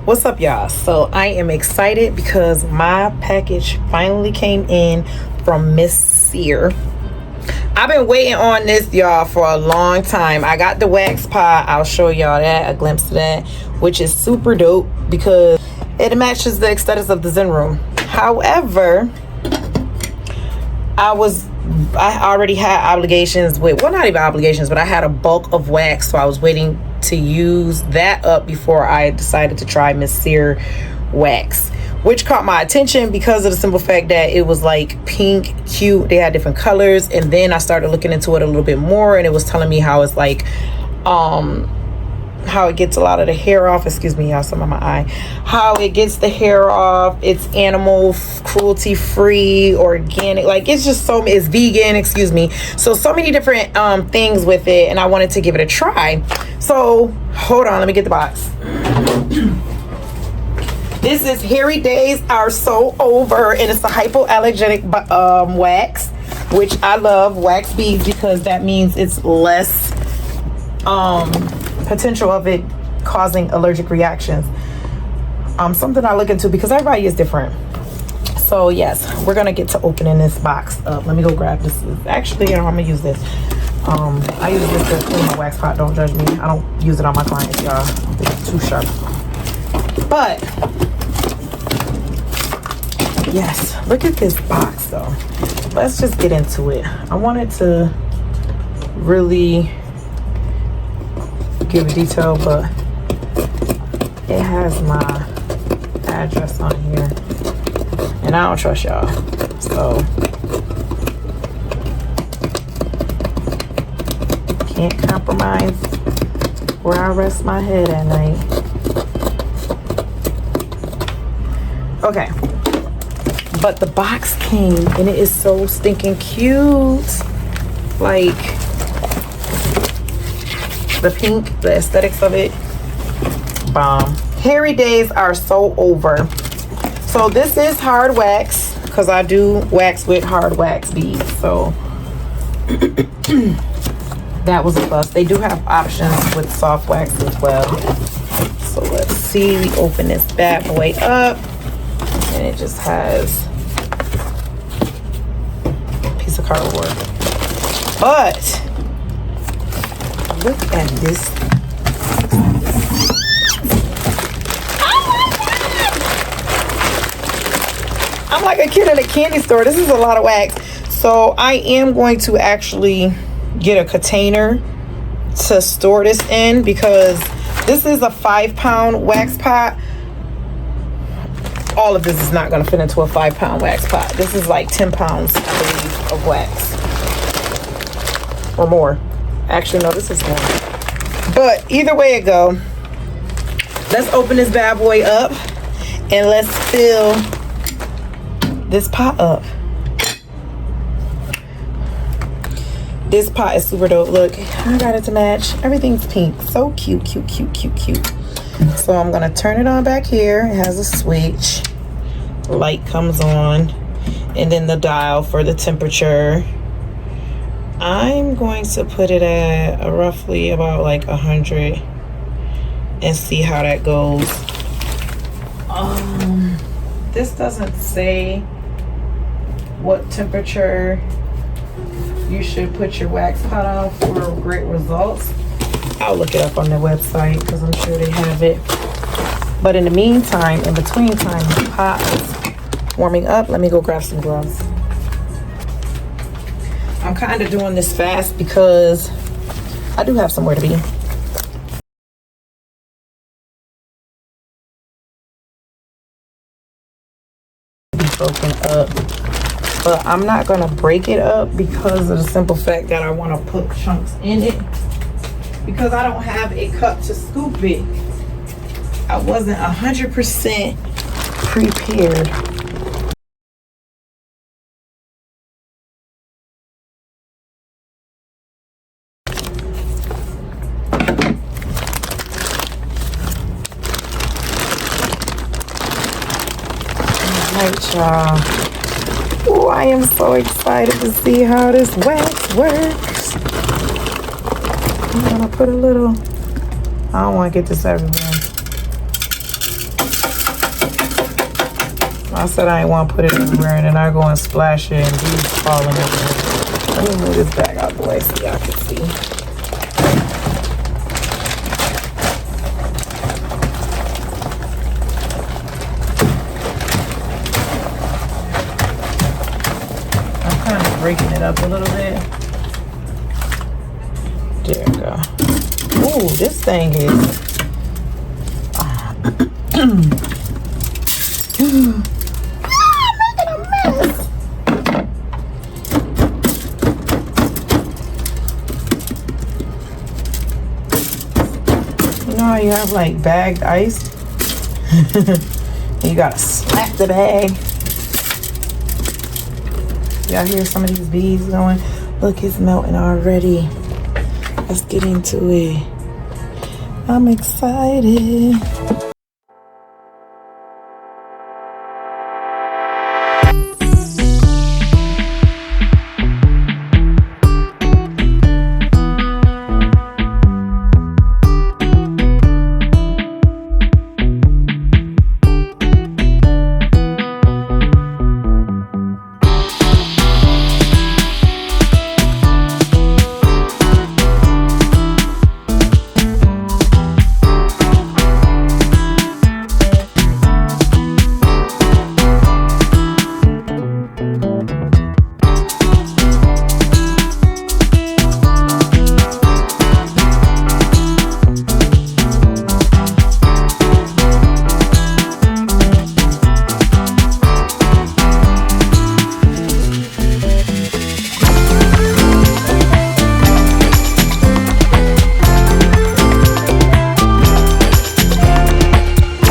What's up, y'all? So I am excited because my package finally came in from Miss Cire. I've been waiting on this, y'all, for a long time. I got the wax pot. I'll show y'all that, a glimpse of that, which is super dope because it matches the aesthetics of the Zen Room. However, I already had obligations with, well, not even obligations, but I had a bulk of wax, so I was waiting to use that up before I decided to try Miss Cire wax, which caught my attention because of the simple fact that it was like pink, cute. They had different colors, and then I started looking into it a little bit more, and it was telling me how it's like how it gets a lot of the hair off. Excuse me, y'all, some of my eye. How it gets the hair off. It's animal cruelty free, organic, like it's just it's vegan, excuse me. So many different things with it, and I wanted to give it a try. So hold on, let me get the box. This is Hairy Days Are So Over, and it's a hypoallergenic wax, which I love, wax beads, because that means it's less potential of it causing allergic reactions. Something I look into because everybody is different. So yes, we're gonna get to opening this box up. Let me go grab this. Actually, I'm gonna use this. I use this to clean my wax pot. Don't judge me. I don't use it on my clients, y'all. It's too sharp. But yes, look at this box though. Let's just get into it. I wanted to really give a detail, but it has my address on here, and I don't trust y'all, so can't compromise where I rest my head at night. Okay, but the box came and it is so stinking cute. Like the pink, the aesthetics of it, bomb. Hairy Days Are So Over. So this is hard wax because I do wax with hard wax beads. So that was a plus. They do have options with soft wax as well. So let's see. We open this bad boy up, and it just has a piece of cardboard. But look at this. Oh my God! I'm like a kid at a candy store. This is a lot of wax. So I am going to actually get a container to store this in because this is a 5-pound wax pot. All of this is not going to fit into a 5-pound wax pot. This is like 10 pounds, I believe, of wax or more. Actually, no, this is more. But either way it go, let's open this bad boy up and let's fill this pot up. This pot is super dope. Look, I got it to match. Everything's pink. So cute, cute, cute, cute, cute. So I'm gonna turn it on back here. It has a switch. Light comes on, and then the dial for the temperature. I'm going to put it at roughly about like 100 and see how that goes. This doesn't say what temperature you should put your wax pot on for great results. I'll look it up on their website because I'm sure they have it. But in the meantime, in between time, the pot is warming up. Let me go grab some gloves. I'm kind of doing this fast because I do have somewhere to be. Broken up, but I'm not gonna break it up because of the simple fact that I want to put chunks in it because I don't have a cup to scoop it. I wasn't 100% prepared. Alright, y'all. Oh, I am so excited to see how this wax works. I'm gonna put a little, I don't want to get this everywhere. I said I ain't want to put it everywhere, and then I go and splash it, and bees falling everywhere. Let me move this bag out the way so y'all can see. I'm kind of breaking it up a little bit. There we go. Ooh, this thing is... making a mess. You know how you have like bagged ice? You gotta slap the bag. Y'all hear some of these bees going? Look, it's melting already. Let's get into it. I'm excited.